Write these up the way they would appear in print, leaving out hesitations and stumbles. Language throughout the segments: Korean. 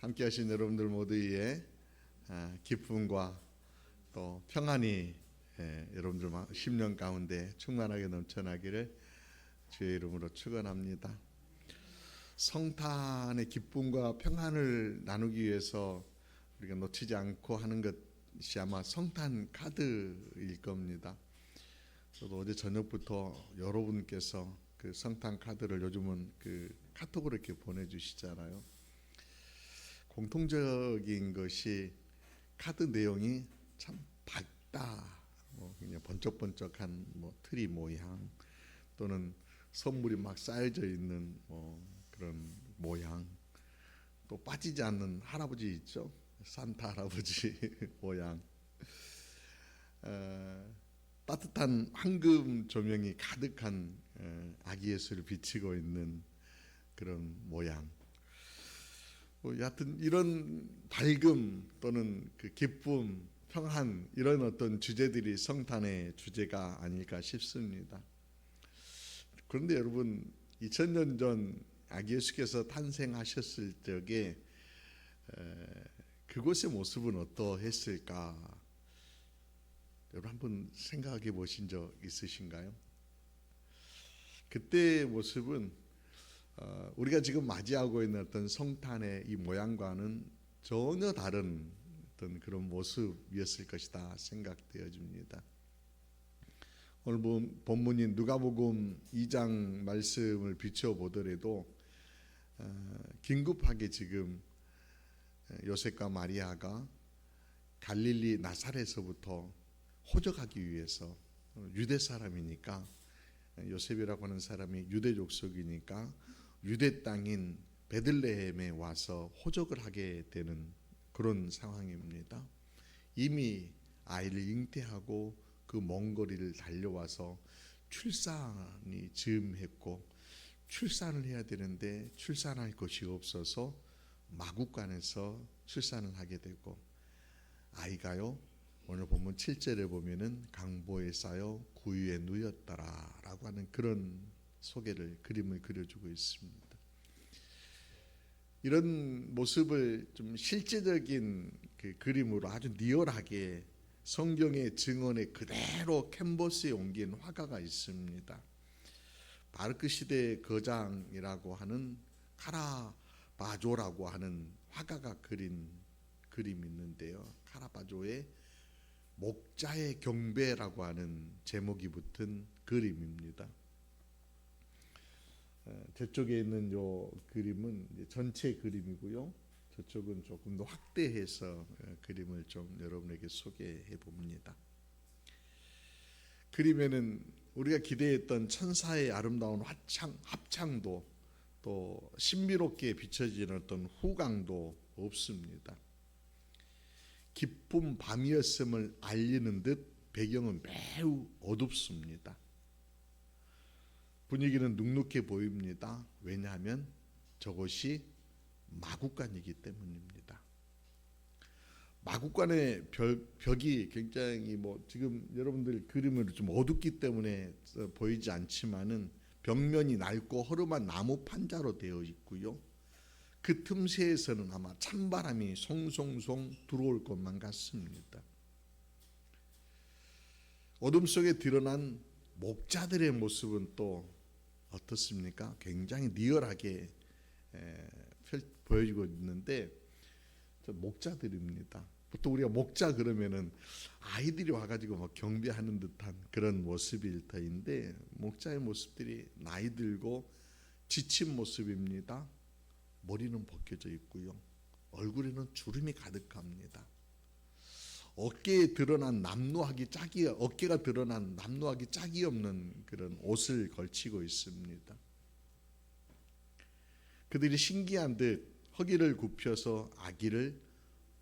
함께 하신 여러분들 모두의 기쁨과 또 평안이 여러분들 심령 가운데 충만하게 넘쳐나기를 주의 이름으로 축원합니다. 성탄의 기쁨과 평안을 나누기 위해서 우리가 놓치지 않고 하는 것이 아마 성탄 카드일 겁니다. 저도 어제 저녁부터 여러분께서 그 성탄 카드를 요즘은 그 카톡으로 이렇게 보내주시잖아요. 공통적인 것이 카드 내용이 참 밝다, 그냥 번쩍번쩍한 트리 모양 또는 선물이 막 쌓여져 있는 그런 모양, 또 빠지지 않는 할아버지 있죠, 산타 할아버지 모양, 따뜻한 황금 조명이 가득한 아기 예수를 비치고 있는 그런 모양. 여하튼 이런 밝음 또는 그 기쁨, 평안, 이런 어떤 주제들이 성탄의 주제가 아닐까 싶습니다. 그런데 여러분, 2000년 전 아기 예수께서 탄생하셨을 적에 그곳의 모습은 어떠했을까? 여러분 한번 생각해 보신 적 있으신가요? 그때의 모습은 우리가 지금 맞이하고 있는 어떤 성탄의 이 모양과는 전혀 다른 어떤 그런 모습이었을 것이다 생각되어집니다. 오늘 본문인 누가복음 2장 말씀을 비춰보더라도 긴급하게 지금 요셉과 마리아가 갈릴리 나사렛에서부터 호적하기 위해서, 유대 사람이니까, 요셉이라고 하는 사람이 유대 족속이니까 유대 땅인 베들레헴에 와서 호적을 하게 되는 그런 상황입니다. 이미 아이를 잉태하고 그 먼 거리를 달려와서 출산이 즈음했고, 출산을 해야 되는데 출산할 것이 없어서 마국간에서 출산을 하게 되고, 아이가요, 오늘 본문 7절에 보면은 강보에 쌓여 구유에 누였더라 라고 하는 그런 그림을 그려주고 있습니다. 이런 모습을 좀 실제적인 그 그림으로 아주 리얼하게 성경의 증언에 그대로 캔버스에 옮긴 화가가 있습니다. 바르크 시대의 거장이라고 하는 카라바조라고 하는 화가가 그린 그림이 있는데요. 카라바조의 목자의 경배라고 하는 제목이 붙은 그림입니다. 저쪽에 있는 요 그림은 전체 그림이고요. 저쪽은 조금 더 확대해서 그림을 좀 여러분에게 소개해 봅니다. 그림에는 우리가 기대했던 천사의 아름다운 합창도, 또 신비롭게 비춰지는 어떤 후광도 없습니다. 깊은 밤이었음을 알리는 듯 배경은 매우 어둡습니다. 분위기는 눅눅해 보입니다. 왜냐하면 저것이 마국간이기 때문입니다. 마국간의 벽이 굉장히 지금 여러분들 그림을 좀 어둡기 때문에 보이지 않지만은 벽면이 낡고 허름한 나무 판자로 되어 있고요. 그 틈새에서는 아마 찬바람이 송송송 들어올 것만 같습니다. 어둠 속에 드러난 목자들의 모습은 또 어떻습니까? 굉장히 리얼하게 보여지고 있는데, 목자들입니다. 보통 우리가 목자 그러면은 아이들이 와가지고 경배하는 듯한 그런 모습일 터인데, 목자의 모습들이 나이 들고 지친 모습입니다. 머리는 벗겨져 있고요. 얼굴에는 주름이 가득합니다. 어깨가 드러난 남루하기 짝이 없는 그런 옷을 걸치고 있습니다. 그들이 신기한 듯 허리를 굽혀서 아기를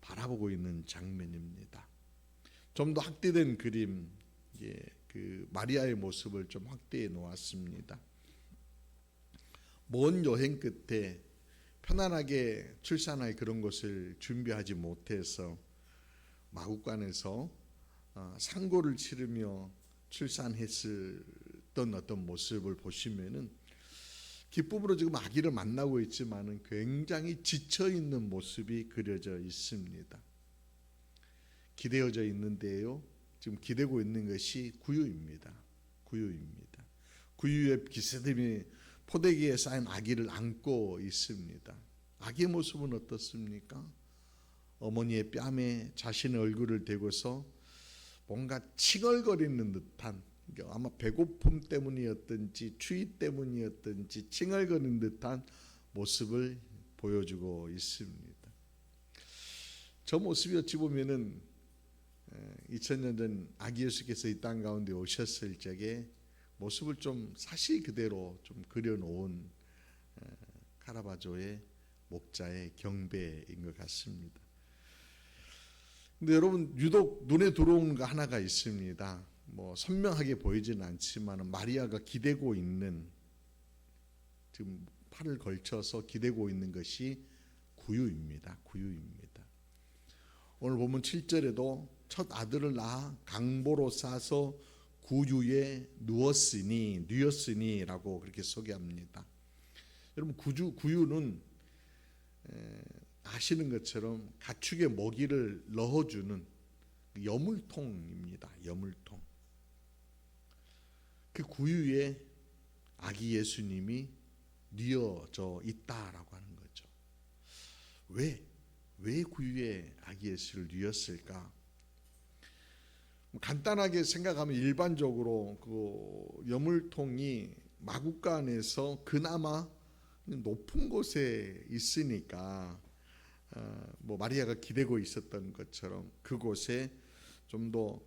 바라보고 있는 장면입니다. 좀 더 확대된 그림, 그 마리아의 모습을 좀 확대해 놓았습니다. 먼 여행 끝에 편안하게 출산할 그런 것을 준비하지 못해서 마국간에서 상고를 치르며 출산했던 어떤 모습을 보시면은 기쁨으로 지금 아기를 만나고 있지만은 굉장히 지쳐 있는 모습이 그려져 있습니다. 기대어져 있는데요. 지금 기대고 있는 것이 구유입니다. 구유입니다. 구유의 기세들이 포대기에 쌓인 아기를 안고 있습니다. 아기의 모습은 어떻습니까? 어머니의 뺨에 자신의 얼굴을 대고서 뭔가 칭얼거리는 듯한, 아마 배고픔 때문이었든지 추위 때문이었든지 칭얼거리는 듯한 모습을 보여주고 있습니다. 저 모습이 어찌 보면은 2000년 전 아기 예수께서 이 땅 가운데 오셨을 적에 모습을 좀 사실 그대로 좀 그려놓은 카라바조의 목자의 경배인 것 같습니다. 근데 여러분, 유독 눈에 들어오는 거 하나가 있습니다. 뭐 선명하게 보이지는 않지만 마리아가 기대고 있는, 지금 팔을 걸쳐서 기대고 있는 것이 구유입니다. 구유입니다. 오늘 보면 7절에도 첫 아들을 낳아 강보로 싸서 구유에 누웠으니라고 그렇게 소개합니다. 여러분, 구유는 아시는 것처럼 가축의 먹이를 넣어주는 여물통입니다. 여물통. 그 구유에 아기 예수님이 뉘어져 있다라고 하는 거죠. 왜 구유에 아기 예수를 뉘었을까? 간단하게 생각하면 일반적으로 그 여물통이 마구간에서 그나마 높은 곳에 있으니까 뭐 마리아가 기대고 있었던 것처럼 그곳에 좀 더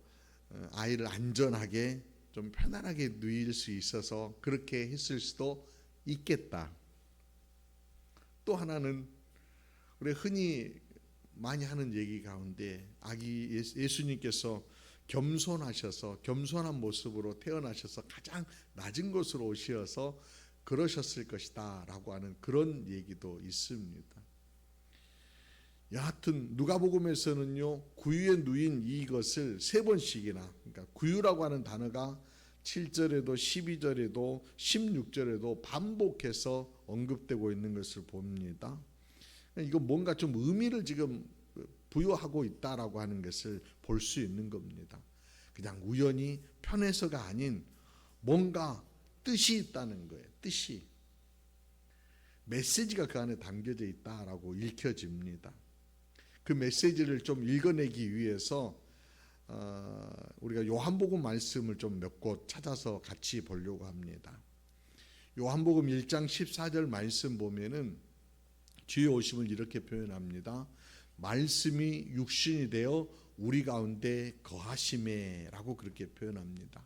아이를 안전하게 좀 편안하게 누일 수 있어서 그렇게 했을 수도 있겠다. 또 하나는 우리 흔히 많이 하는 얘기 가운데 아기 예수님께서 겸손하셔서 겸손한 모습으로 태어나셔서 가장 낮은 곳으로 오셔서 그러셨을 것이다 라고 하는 그런 얘기도 있습니다. 여하튼 누가복음에서는요, 구유에 누인 이것을 3번씩이나, 그러니까 구유라고 하는 단어가 7절에도 12절에도 16절에도 반복해서 언급되고 있는 것을 봅니다. 이거 뭔가 좀 의미를 지금 부여하고 있다라고 하는 것을 볼 수 있는 겁니다. 그냥 우연히 편해서가 아닌 뭔가 뜻이 있다는 거예요. 뜻이. 메시지가 그 안에 담겨져 있다라고 읽혀집니다. 그 메시지를 좀 읽어내기 위해서 우리가 요한복음 말씀을 좀 몇 곳 찾아서 같이 보려고 합니다. 요한복음 1장 14절 말씀 보면은 주의 오심을 이렇게 표현합니다. 말씀이 육신이 되어 우리 가운데 거하심에라고 그렇게 표현합니다.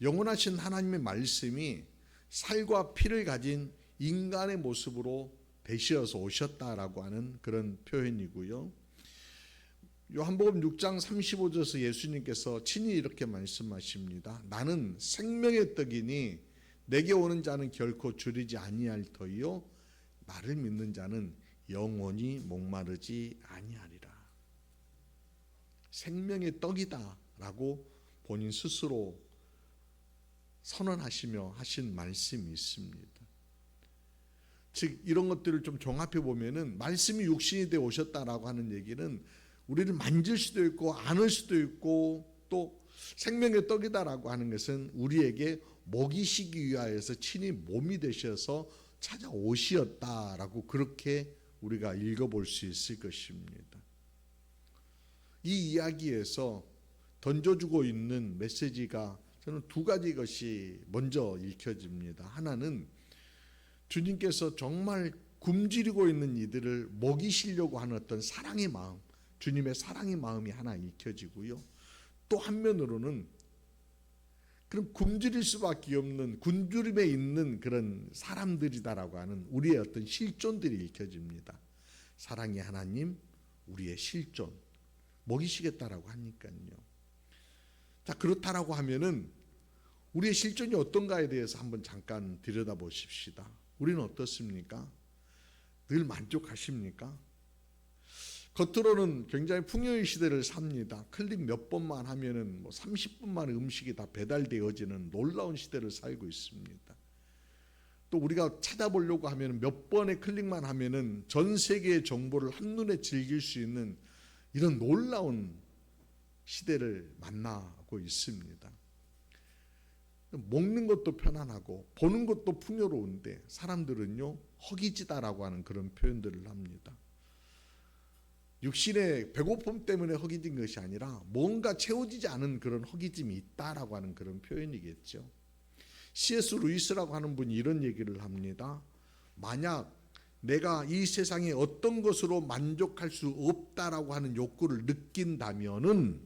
영원하신 하나님의 말씀이 살과 피를 가진 인간의 모습으로 되시어서 오셨다라고 하는 그런 표현이고요. 요한복음 6장 35절에서 예수님께서 친히 이렇게 말씀하십니다. 나는 생명의 떡이니 내게 오는 자는 결코 줄이지 아니할 터이요 나를 믿는 자는 영원히 목마르지 아니하리라. 생명의 떡이다라고 본인 스스로 선언하시며 하신 말씀이 있습니다. 즉 이런 것들을 좀 종합해 보면은 말씀이 육신이 되어 오셨다라고 하는 얘기는 우리를 만질 수도 있고 안을 수도 있고 또 생명의 떡이다라고 하는 것은 우리에게 먹이시기 위하여서 친히 몸이 되셔서 찾아오시었다라고 그렇게 우리가 읽어볼 수 있을 것입니다. 이 이야기에서 던져주고 있는 메시지가 저는 2가지 것이 먼저 읽혀집니다. 하나는 주님께서 정말 굶주리고 있는 이들을 먹이시려고 하는 어떤 사랑의 마음, 주님의 사랑의 마음이 하나 읽혀지고요. 또 한면으로는 그럼 굶주릴 수밖에 없는 굶주림에 있는 그런 사람들이다라고 하는 우리의 어떤 실존들이 읽혀집니다. 사랑의 하나님, 우리의 실존, 먹이시겠다라고 하니까요. 자, 그렇다라고 하면은 우리의 실존이 어떤가에 대해서 한번 잠깐 들여다보십시다. 우리는 어떻습니까? 늘 만족하십니까? 겉으로는 굉장히 풍요의 시대를 삽니다. 클릭 몇 번만 하면은 30분 만에 음식이 다 배달되어지는 놀라운 시대를 살고 있습니다. 또 우리가 찾아보려고 하면 몇 번의 클릭만 하면은 전 세계의 정보를 한눈에 즐길 수 있는 이런 놀라운 시대를 만나고 있습니다. 먹는 것도 편안하고 보는 것도 풍요로운데 사람들은요 허기지다라고 하는 그런 표현들을 합니다. 육신의 배고픔 때문에 허기진 것이 아니라 뭔가 채워지지 않은 그런 허기짐이 있다라고 하는 그런 표현이겠죠. C.S. 루이스라고 하는 분이 이런 얘기를 합니다. 만약 내가 이 세상에 어떤 것으로 만족할 수 없다라고 하는 욕구를 느낀다면은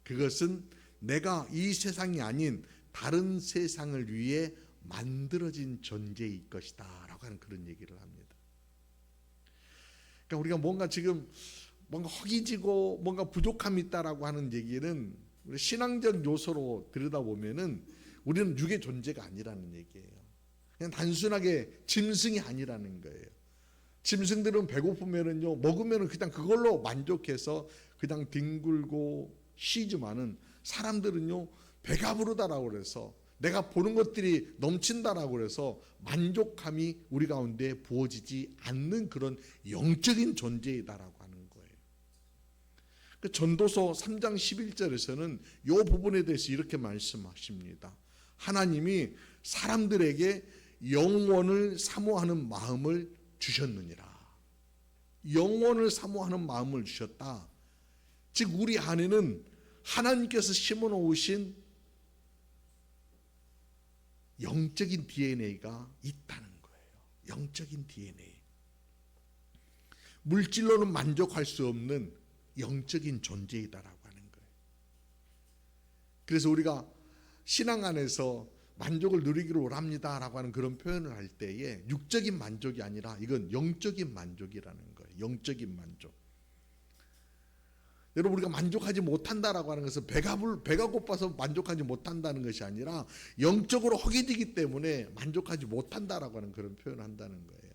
그것은 내가 이 세상이 아닌 다른 세상을 위해 만들어진 존재일 것이다 라고 하는 그런 얘기를 합니다. 그러니까 우리가 뭔가 지금 뭔가 허기지고 뭔가 부족함이 있다라고 하는 얘기는 우리 신앙적 요소로 들여다보면은 우리는 육의 존재가 아니라는 얘기예요. 그냥 단순하게 짐승이 아니라는 거예요. 짐승들은 배고프면은요 먹으면은 그냥 그걸로 만족해서 그냥 뒹굴고 쉬지만은 사람들은요 배가 부르다라고 그래서 내가 보는 것들이 넘친다라고 그래서 만족함이 우리 가운데 부어지지 않는 그런 영적인 존재이다라고 하는 거예요. 그 전도서 3장 11절에서는 이 부분에 대해서 이렇게 말씀하십니다. 하나님이 사람들에게 영원을 사모하는 마음을 주셨느니라. 영원을 사모하는 마음을 주셨다. 즉 우리 안에는 하나님께서 심어놓으신 영적인 DNA가 있다는 거예요. 영적인 DNA. 물질로는 만족할 수 없는 영적인 존재이다라고 하는 거예요. 그래서 우리가 신앙 안에서 만족을 누리기를 원합니다라고 하는 그런 표현을 할 때에 육적인 만족이 아니라 이건 영적인 만족이라는 거예요. 영적인 만족. 여러분 우리가 만족하지 못한다라고 하는 것은 배가 고파서 만족하지 못한다는 것이 아니라 영적으로 허기지기 때문에 만족하지 못한다라고 하는 그런 표현을 한다는 거예요.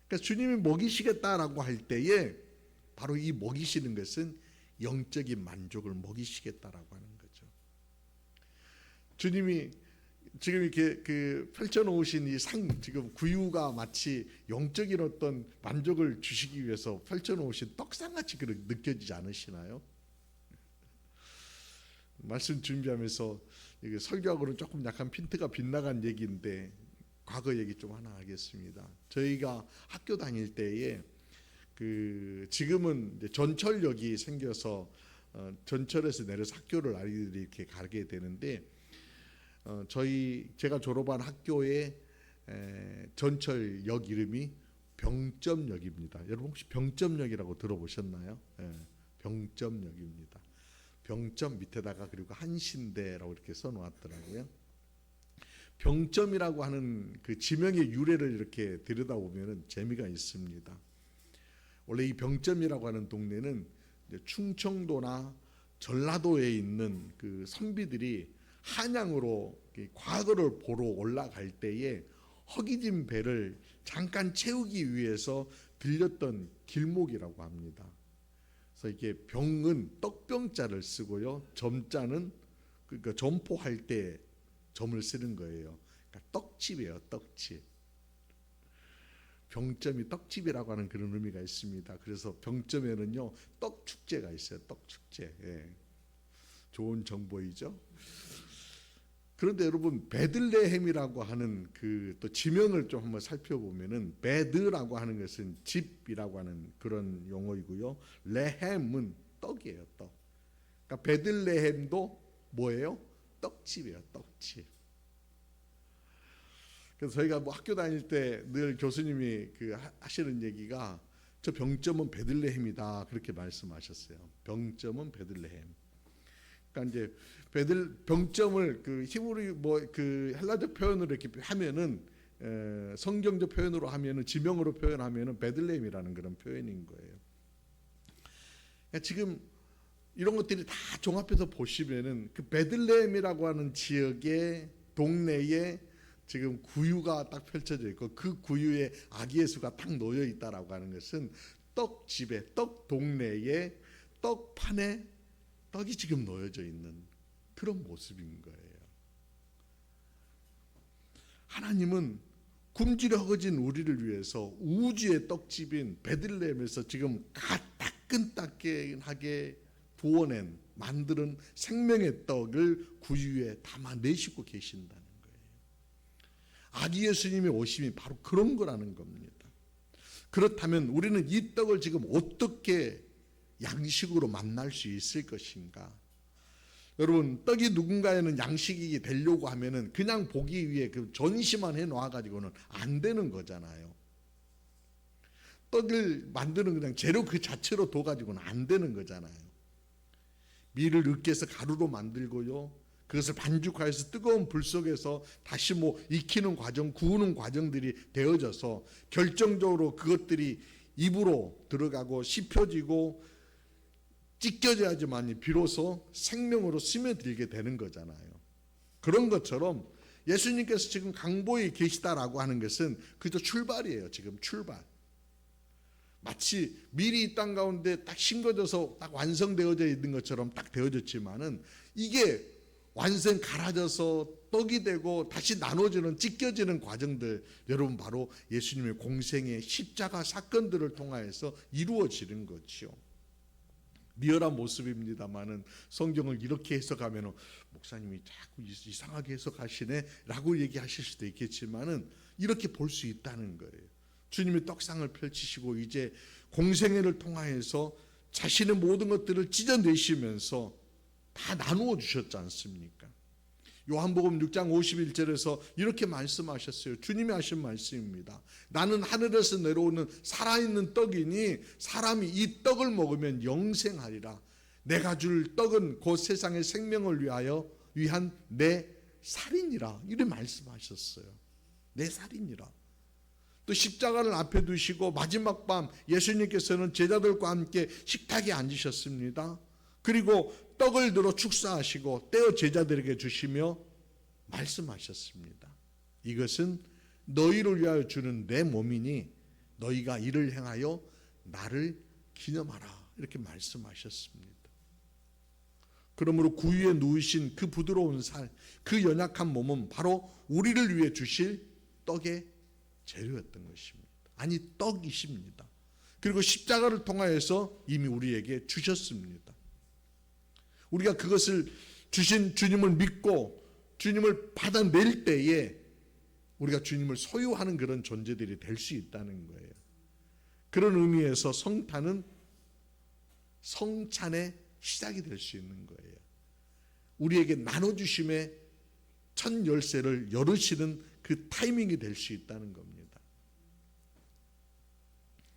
그러니까 주님이 먹이시겠다라고 할 때에 바로 이 먹이시는 것은 영적인 만족을 먹이시겠다라고 하는 거죠. 주님이 지금 이렇게 펼쳐놓으신 이 지금 구유가 마치 영적인 어떤 만족을 주시기 위해서 펼쳐놓으신 떡상같이 느껴지지 않으시나요? 말씀 준비하면서 설교하고는 조금 약간 핀트가 빗나간 얘기인데 과거 얘기 좀 하나 하겠습니다. 저희가 학교 다닐 때에 지금은 이제 전철역이 생겨서 전철에서 내려서 학교를 아이들이 이렇게 가게 되는데 제가 졸업한 학교의 전철역 이름이 병점역입니다. 여러분 혹시 병점역이라고 들어보셨나요? 병점역입니다. 병점 밑에다가 그리고 한신대라고 이렇게 써놓았더라고요. 병점이라고 하는 그 지명의 유래를 이렇게 들여다보면 재미가 있습니다. 원래 이 병점이라고 하는 동네는 충청도나 전라도에 있는 그 선비들이 한양으로 과거를 보러 올라갈 때에 허기진 배를 잠깐 채우기 위해서 들렸던 길목이라고 합니다. 그래서 이게 병은 떡병자를 쓰고요, 점자는 그러니까 점포할 때 점을 쓰는 거예요. 그러니까 떡집이에요, 떡집. 병점이 떡집이라고 하는 그런 의미가 있습니다. 그래서 병점에는요 떡 축제가 있어요. 떡 축제. 예. 좋은 정보이죠. 그런데 여러분 베들레헴이라고 하는 그 또 지명을 좀 한번 살펴보면은 베드라고 하는 것은 집이라고 하는 그런 용어이고요. 레헴은 떡이에요, 떡. 그러니까 베들레헴도 뭐예요? 떡집이에요, 떡집. 그래서 저희가 뭐 학교 다닐 때 늘 교수님이 하시는 얘기가 저 병점은 베들레헴이다 그렇게 말씀하셨어요. 병점은 베들레헴. 그러니까 이제 병점을 히브리 헬라적 표현으로 이렇게 하면은 성경적 표현으로 하면은 지명으로 표현하면은 베들레헴이라는 그런 표현인 거예요. 그러니까 지금 이런 것들이 다 종합해서 보시면은 그 베들레헴이라고 하는 지역의 동네에 지금 구유가 딱 펼쳐져 있고 그 구유에 아기 예수가 딱 놓여 있다라고 하는 것은 떡집에 떡 동네에 떡판에 떡이 지금 놓여져 있는 그런 모습인 거예요. 하나님은 굶주려 허거진 우리를 위해서 우주의 떡집인 베들레헴에서 지금 따끈따끈하게 부어낸 만드는 생명의 떡을 구유에 담아내시고 계신다는 거예요. 아기 예수님의 오심이 바로 그런 거라는 겁니다. 그렇다면 우리는 이 떡을 지금 어떻게 양식으로 만날 수 있을 것인가? 여러분, 떡이 누군가에는 양식이 되려고 하면은 그냥 보기 위해 그 전시만 해 놓아 가지고는 안 되는 거잖아요. 떡을 만드는 그냥 재료 그 자체로 둬 가지고는 안 되는 거잖아요. 밀을 으깨서 가루로 만들고요, 그것을 반죽하여서 뜨거운 불 속에서 다시 익히는 과정, 구우는 과정들이 되어져서 결정적으로 그것들이 입으로 들어가고 씹혀지고 찢겨져야지만 비로소 생명으로 스며들게 되는 거잖아요. 그런 것처럼 예수님께서 지금 강보에 계시다라고 하는 것은 그저 출발이에요. 지금 출발. 마치 밀이 이 땅 가운데 딱 심겨져서 딱 완성되어져 있는 것처럼 딱 되어졌지만은 이게 완성 갈아져서 떡이 되고 다시 나눠지는 찢겨지는 과정들, 여러분 바로 예수님의 공생의 십자가 사건들을 통하여서 이루어지는 거죠. 리얼한 모습입니다만은 성경을 이렇게 해석하면 목사님이 자꾸 이상하게 해석하시네 라고 얘기하실 수도 있겠지만은 이렇게 볼 수 있다는 거예요. 주님이 떡상을 펼치시고 이제 공생애를 통하여서 자신의 모든 것들을 찢어내시면서 다 나누어 주셨지 않습니까? 요한복음 6장 51절에서 이렇게 말씀하셨어요. 주님이 하신 말씀입니다. 나는 하늘에서 내려오는 살아있는 떡이니 사람이 이 떡을 먹으면 영생하리라. 내가 줄 떡은 곧 세상의 생명을 위한 내 살이니라. 이렇게 말씀하셨어요. 내 살이니라. 또 십자가를 앞에 두시고 마지막 밤 예수님께서는 제자들과 함께 식탁에 앉으셨습니다. 그리고 떡을 들어 축사하시고 떼어 제자들에게 주시며 말씀하셨습니다. 이것은 너희를 위하여 주는 내 몸이니 너희가 이를 행하여 나를 기념하라. 이렇게 말씀하셨습니다. 그러므로 구유에 누우신 그 부드러운 살, 그 연약한 몸은 바로 우리를 위해 주실 떡의 재료였던 것입니다. 아니, 떡이십니다. 그리고 십자가를 통하여서 이미 우리에게 주셨습니다. 우리가 그것을 주신 주님을 믿고 주님을 받아낼 때에 우리가 주님을 소유하는 그런 존재들이 될 수 있다는 거예요. 그런 의미에서 성탄은 성찬의 시작이 될 수 있는 거예요. 우리에게 나눠주심의 첫 열쇠를 열으시는 그 타이밍이 될 수 있다는 겁니다.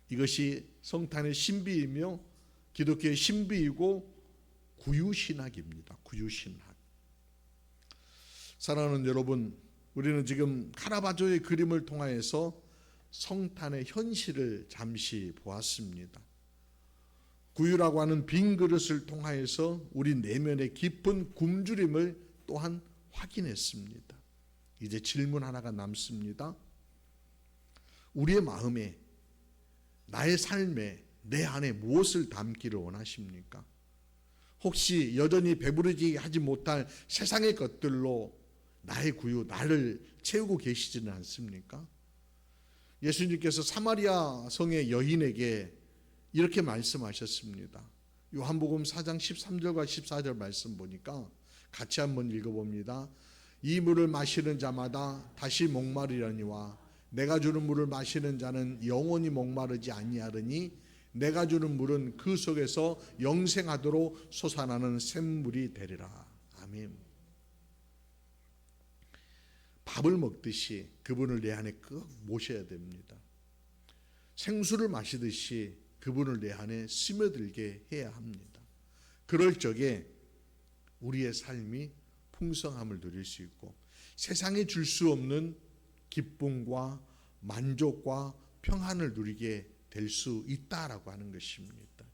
이것이 성탄의 신비이며 기독교의 신비이고 구유신학입니다. 구유신학. 사랑하는 여러분, 우리는 지금 카라바조의 그림을 통하여서 성탄의 현실을 잠시 보았습니다. 구유라고 하는 빈 그릇을 통하여서 우리 내면의 깊은 굶주림을 또한 확인했습니다. 이제 질문 하나가 남습니다. 우리의 마음에, 나의 삶에, 내 안에 무엇을 담기를 원하십니까? 혹시 여전히 배부르지 하지 못할 세상의 것들로 나의 구유, 나를 채우고 계시지는 않습니까? 예수님께서 사마리아 성의 여인에게 이렇게 말씀하셨습니다. 요한복음 4장 13절과 14절 말씀 보니까 같이 한번 읽어봅니다. 이 물을 마시는 자마다 다시 목마르려니와 내가 주는 물을 마시는 자는 영원히 목마르지 아니하리니 내가 주는 물은 그 속에서 영생하도록 솟아나는 샘물이 되리라. 아멘. 밥을 먹듯이 그분을 내 안에 꼭 모셔야 됩니다. 생수를 마시듯이 그분을 내 안에 스며들게 해야 합니다. 그럴 적에 우리의 삶이 풍성함을 누릴 수 있고 세상에 줄 수 없는 기쁨과 만족과 평안을 누리게 될 수 있다라고 하는 것입니다.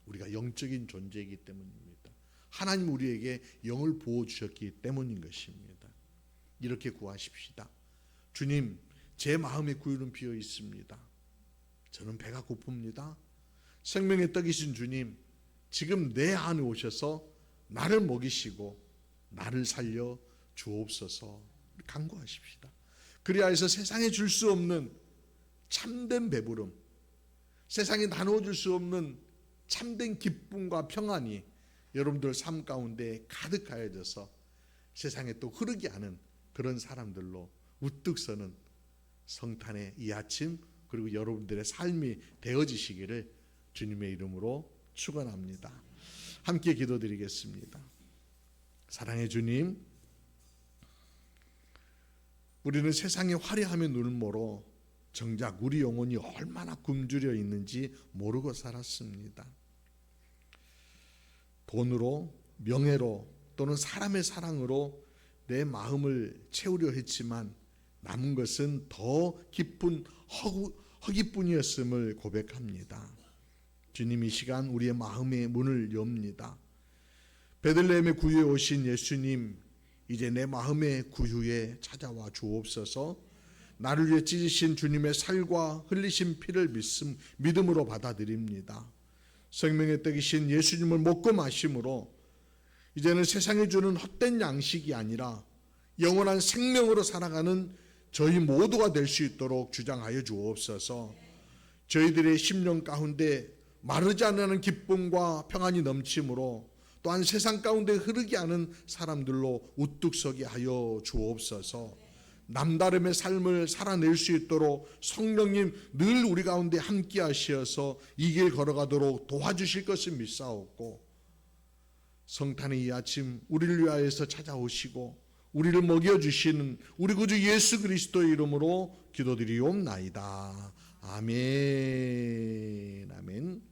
우리가 영적인 존재이기 때문입니다. 하나님 우리에게 영을 부어주셨기 때문인 것입니다. 이렇게 구하십시다. 주님, 제 마음의 구유는 비어 있습니다. 저는 배가 고픕니다. 생명의 떡이신 주님, 지금 내 안에 오셔서 나를 먹이시고 나를 살려 주옵소서. 간구하십시다. 그리하여서 세상에 줄 수 없는 참된 배부름, 세상에 나누어줄 수 없는 참된 기쁨과 평안이 여러분들 삶 가운데 가득하여져서 세상에 또 흐르게 하는 그런 사람들로 우뚝 서는 성탄의 이 아침, 그리고 여러분들의 삶이 되어지시기를 주님의 이름으로 축원합니다. 함께 기도드리겠습니다. 사랑의 주님, 우리는 세상의 화려함에 눈물로 정작 우리 영혼이 얼마나 굶주려 있는지 모르고 살았습니다. 돈으로, 명예로 또는 사람의 사랑으로 내 마음을 채우려 했지만 남은 것은 더 깊은 허기뿐이었음을 고백합니다. 주님, 이 시간 우리의 마음의 문을 엽니다. 베들레헴의 구유에 오신 예수님, 이제 내 마음의 구유에 찾아와 주옵소서. 나를 위해 찢으신 주님의 살과 흘리신 피를 믿음으로 받아들입니다. 생명의 떡이신 예수님을 먹고 마심으로 이제는 세상이 주는 헛된 양식이 아니라 영원한 생명으로 살아가는 저희 모두가 될 수 있도록 주장하여 주옵소서. 저희들의 심령 가운데 마르지 않는 기쁨과 평안이 넘침으로 또한 세상 가운데 흐르게 하는 사람들로 우뚝 서게 하여 주옵소서. 남다름의 삶을 살아낼 수 있도록 성령님 늘 우리 가운데 함께 하시어서 이 길 걸어가도록 도와주실 것을 믿사옵고, 성탄의 이 아침 우리를 위하여서 찾아오시고 우리를 먹여주시는 우리 구주 예수 그리스도의 이름으로 기도드리옵나이다. 아멘. 아멘.